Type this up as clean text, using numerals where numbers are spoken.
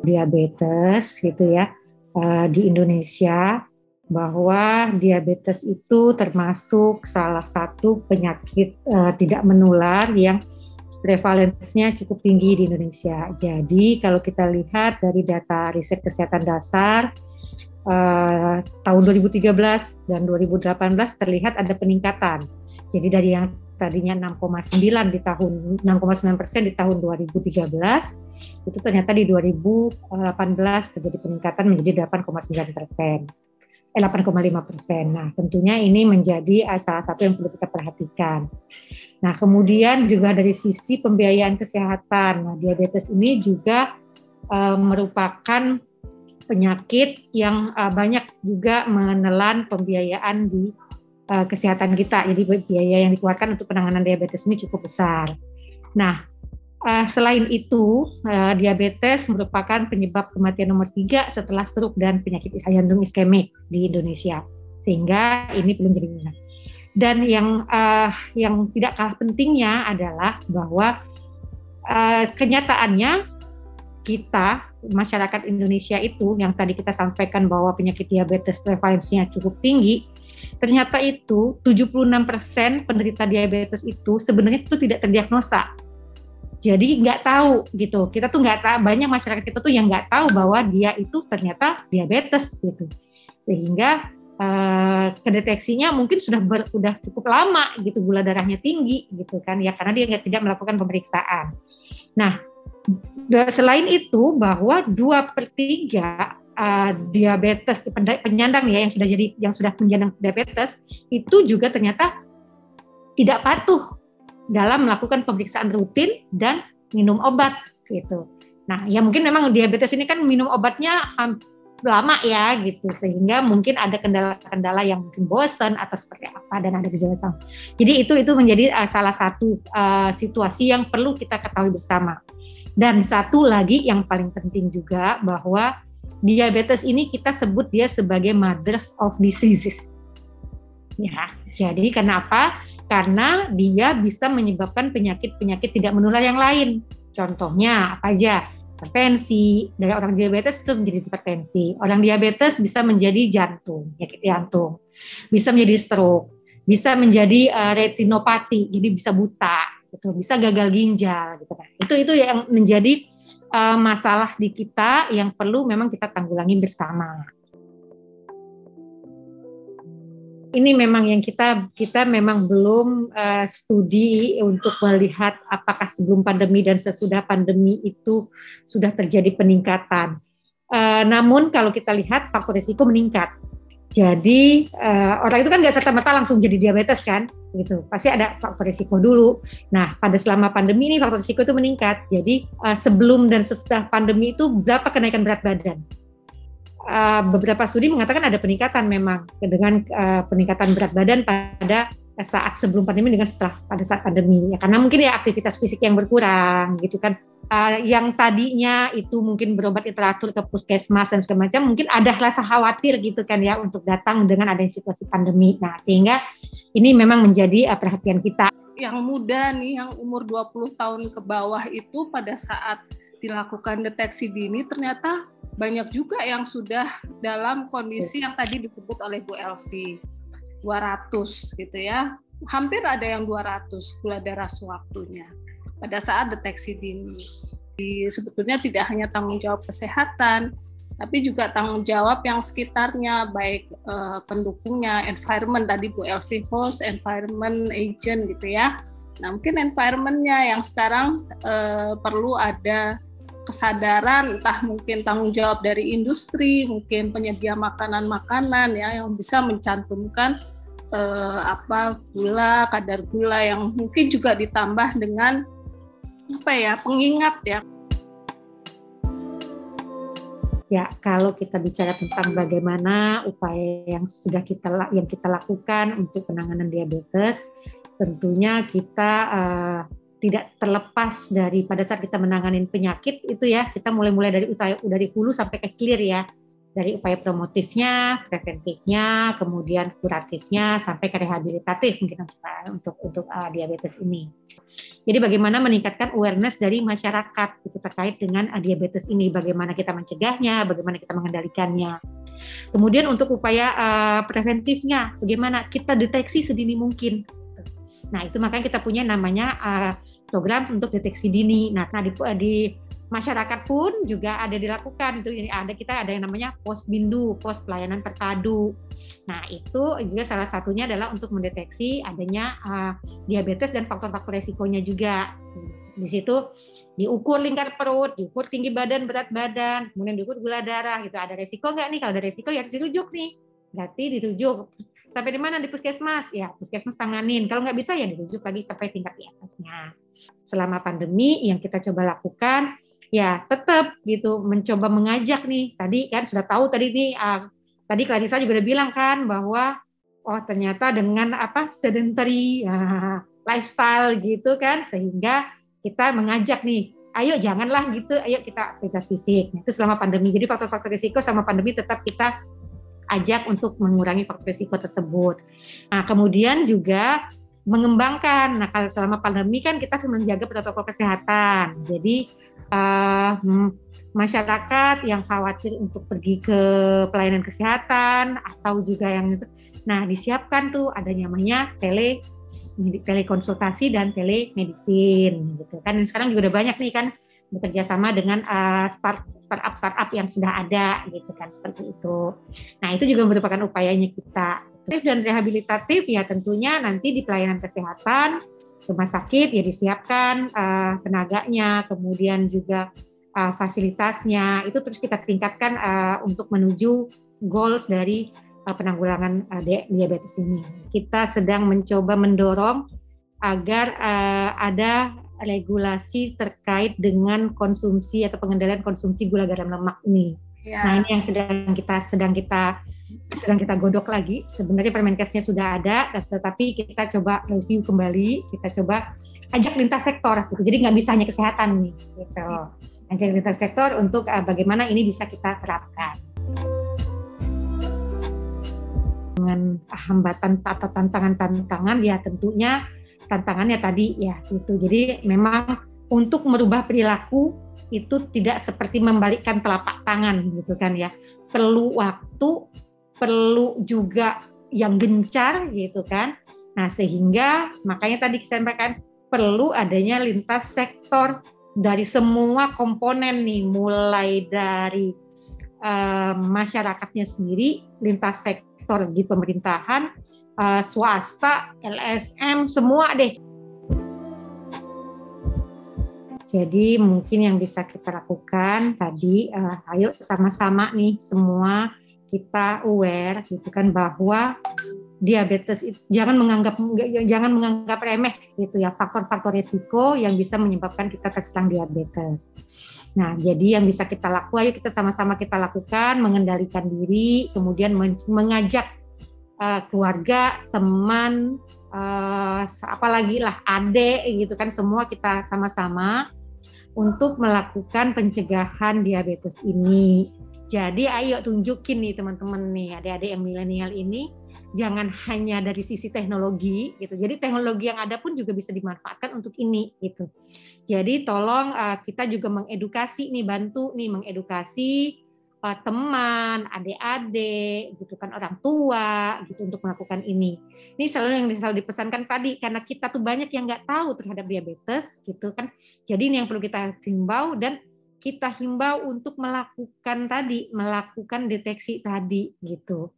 diabetes gitu ya di Indonesia, bahwa diabetes itu termasuk salah satu penyakit tidak menular yang prevalensinya cukup tinggi di Indonesia. Jadi kalau kita lihat dari data riset kesehatan dasar tahun 2013 dan 2018 terlihat ada peningkatan. Jadi dari yang tadinya 6,9 di tahun 6,9% di tahun 2013 itu ternyata di 2018 terjadi peningkatan menjadi 8,9%. 8,5%. Nah, tentunya ini menjadi salah satu yang perlu kita perhatikan. Nah, kemudian juga dari sisi pembiayaan kesehatan, nah, diabetes ini juga merupakan penyakit yang banyak juga menelan pembiayaan di kesehatan kita. Jadi biaya yang dikeluarkan untuk penanganan diabetes ini cukup besar. Nah, selain itu, diabetes merupakan penyebab kematian nomor 3 setelah stroke dan penyakit jantung iskemik di Indonesia. Sehingga ini belum jadi minat. Dan yang tidak kalah pentingnya adalah bahwa kenyataannya kita, masyarakat Indonesia itu, yang tadi kita sampaikan bahwa penyakit diabetes prevalensinya cukup tinggi, ternyata itu 76% penderita diabetes itu sebenarnya itu tidak terdiagnosa. Jadi nggak tahu gitu, kita tuh nggak tahu, banyak masyarakat kita tuh yang nggak tahu bahwa dia itu ternyata diabetes gitu, sehingga kedeteksinya mungkin sudah cukup lama gitu, gula darahnya tinggi gitu kan ya, karena dia tidak melakukan pemeriksaan. Nah, selain itu bahwa 2/3 diabetes penyandang ya yang sudah penyandang diabetes itu juga ternyata tidak patuh dalam melakukan pemeriksaan rutin dan minum obat gitu. Nah, ya mungkin memang diabetes ini kan minum obatnya lama ya gitu, sehingga mungkin ada kendala-kendala yang mungkin bosan atau seperti apa dan ada gejala sama. Jadi itu menjadi salah satu situasi yang perlu kita ketahui bersama. Dan satu lagi yang paling penting juga bahwa diabetes ini kita sebut dia sebagai mothers of diseases. Ya, jadi kenapa? Karena dia bisa menyebabkan penyakit-penyakit tidak menular yang lain. Contohnya apa aja? Hipertensi, dari orang diabetes itu menjadi hipertensi. Orang diabetes bisa menjadi penyakit jantung. Bisa menjadi stroke, bisa menjadi retinopati, jadi bisa buta, gitu. Bisa gagal ginjal, gitu kan. Itu yang menjadi masalah di kita yang perlu memang kita tanggulangi bersama. Ini memang yang kita memang belum studi untuk melihat apakah sebelum pandemi dan sesudah pandemi itu sudah terjadi peningkatan. Namun kalau kita lihat faktor risiko meningkat. Jadi orang itu kan nggak serta-merta langsung jadi diabetes kan, gitu. Pasti ada faktor risiko dulu. Nah, pada selama pandemi ini faktor risiko itu meningkat. Jadi sebelum dan sesudah pandemi itu berapa kenaikan berat badan? Beberapa studi mengatakan ada peningkatan memang dengan peningkatan berat badan pada saat sebelum pandemi dengan pada saat pandemi ya, karena mungkin ya aktivitas fisik yang berkurang gitu kan, yang tadinya itu mungkin berobat teratur ke puskesmas dan segala macam, mungkin ada rasa khawatir gitu kan ya untuk datang dengan adanya situasi pandemi. Nah, sehingga ini memang menjadi perhatian kita. Yang muda nih, yang umur 20 tahun ke bawah itu pada saat dilakukan deteksi dini ternyata banyak juga yang sudah dalam kondisi yang tadi disebut oleh Bu Elvi, 200 gitu ya. Hampir ada yang 200 gula darah sewaktunya pada saat deteksi dini. Sebetulnya tidak hanya tanggung jawab kesehatan, tapi juga tanggung jawab yang sekitarnya, baik pendukungnya, environment, tadi Bu Elvi host, environment agent gitu ya. Nah, mungkin environment-nya yang sekarang perlu ada kesadaran, entah mungkin tanggung jawab dari industri, mungkin penyedia makanan-makanan ya yang bisa mencantumkan gula, kadar gula yang mungkin juga ditambah dengan pengingat ya. Ya, kalau kita bicara tentang bagaimana upaya yang sudah kita lakukan untuk penanganan diabetes, tentunya kita tidak terlepas dari pada saat kita menangani penyakit itu ya, kita mulai dari hulu sampai ke hilir ya. dari upaya promotifnya, preventifnya, kemudian kuratifnya, sampai ke rehabilitatif mungkin untuk diabetes ini. Jadi bagaimana meningkatkan awareness dari masyarakat itu terkait dengan diabetes ini, bagaimana kita mencegahnya, bagaimana kita mengendalikannya. Kemudian untuk upaya preventifnya, bagaimana kita deteksi sedini mungkin. Nah itu makanya kita punya namanya program untuk deteksi dini. Nah di masyarakat pun juga ada dilakukan itu, kita ada yang namanya Posbindu, pos pelayanan terpadu. Nah itu juga salah satunya adalah untuk mendeteksi adanya diabetes dan faktor-faktor resikonya juga. Di situ diukur lingkar perut, diukur tinggi badan, berat badan, kemudian diukur gula darah gitu. Ada resiko nggak nih? Kalau ada resiko ya dirujuk nih. Berarti dirujuk sampai di mana? Di puskesmas. Ya puskesmas tanganin. Kalau nggak bisa ya dirujuk lagi sampai tingkat di atasnya. Selama pandemi yang kita coba lakukan ya tetap gitu mencoba mengajak nih. Tadi kan sudah tahu tadi nih tadi Clarissa juga udah bilang kan bahwa ternyata dengan sedentary lifestyle gitu kan, sehingga kita mengajak nih, ayo janganlah gitu, ayo kita aktivitas fisik. Itu selama pandemi. Jadi faktor-faktor risiko selama pandemi tetap kita ajak untuk mengurangi faktor risiko tersebut. Nah kemudian juga mengembangkan. Nah kalau selama pandemi kan kita harus menjaga protokol kesehatan. Jadi masyarakat yang khawatir untuk pergi ke pelayanan kesehatan atau juga yang itu, nah disiapkan tuh ada namanya telekonsultasi dan telemedicine gitu kan. Dan sekarang juga udah banyak nih kan bekerja sama dengan startup yang sudah ada gitu kan, seperti itu. Nah itu juga merupakan upayanya kita. Dan rehabilitatif ya tentunya nanti di pelayanan kesehatan rumah sakit ya disiapkan tenaganya, kemudian juga fasilitasnya itu terus kita tingkatkan untuk menuju goals dari penanggulangan diabetes ini. Kita sedang mencoba mendorong agar ada regulasi terkait dengan konsumsi atau pengendalian konsumsi gula garam lemak ini. Ya. Nah ini yang sedang kita godok lagi. Sebenarnya Permenkesnya sudah ada, tetapi kita coba review kembali, kita coba ajak lintas sektor. Gitu. Jadi nggak bisa hanya kesehatan nih, gitu. Ajak lintas sektor untuk bagaimana ini bisa kita terapkan. Dengan hambatan atau tantangan ya tentunya tantangannya tadi ya itu. Jadi memang untuk merubah perilaku itu tidak seperti membalikkan telapak tangan gitu kan ya. Perlu waktu, perlu juga yang gencar gitu kan. Nah sehingga makanya tadi saya sampaikan perlu adanya lintas sektor dari semua komponen nih, mulai dari masyarakatnya sendiri, lintas sektor di pemerintahan, swasta, LSM, semua deh. Jadi mungkin yang bisa kita lakukan tadi, ayo sama-sama nih semua kita aware gitu kan bahwa diabetes jangan menganggap remeh gitu ya faktor-faktor risiko yang bisa menyebabkan kita terserang diabetes. Nah, jadi yang bisa kita lakukan, ayo kita sama-sama kita lakukan, mengendalikan diri, kemudian mengajak keluarga, teman, apalagi lah adik gitu kan, semua kita sama-sama untuk melakukan pencegahan diabetes ini. Jadi ayo tunjukin nih teman-teman nih adik-adik yang milenial ini jangan hanya dari sisi teknologi gitu. Jadi teknologi yang ada pun juga bisa dimanfaatkan untuk ini gitu. Jadi tolong kita juga mengedukasi nih, bantu nih mengedukasi teman, adik-adik gitu kan, orang tua gitu untuk melakukan ini. Ini selalu dipesankan tadi karena kita tuh banyak yang nggak tahu terhadap diabetes gitu kan. Jadi ini yang perlu kita himbau dan kita himbau untuk melakukan deteksi tadi gitu.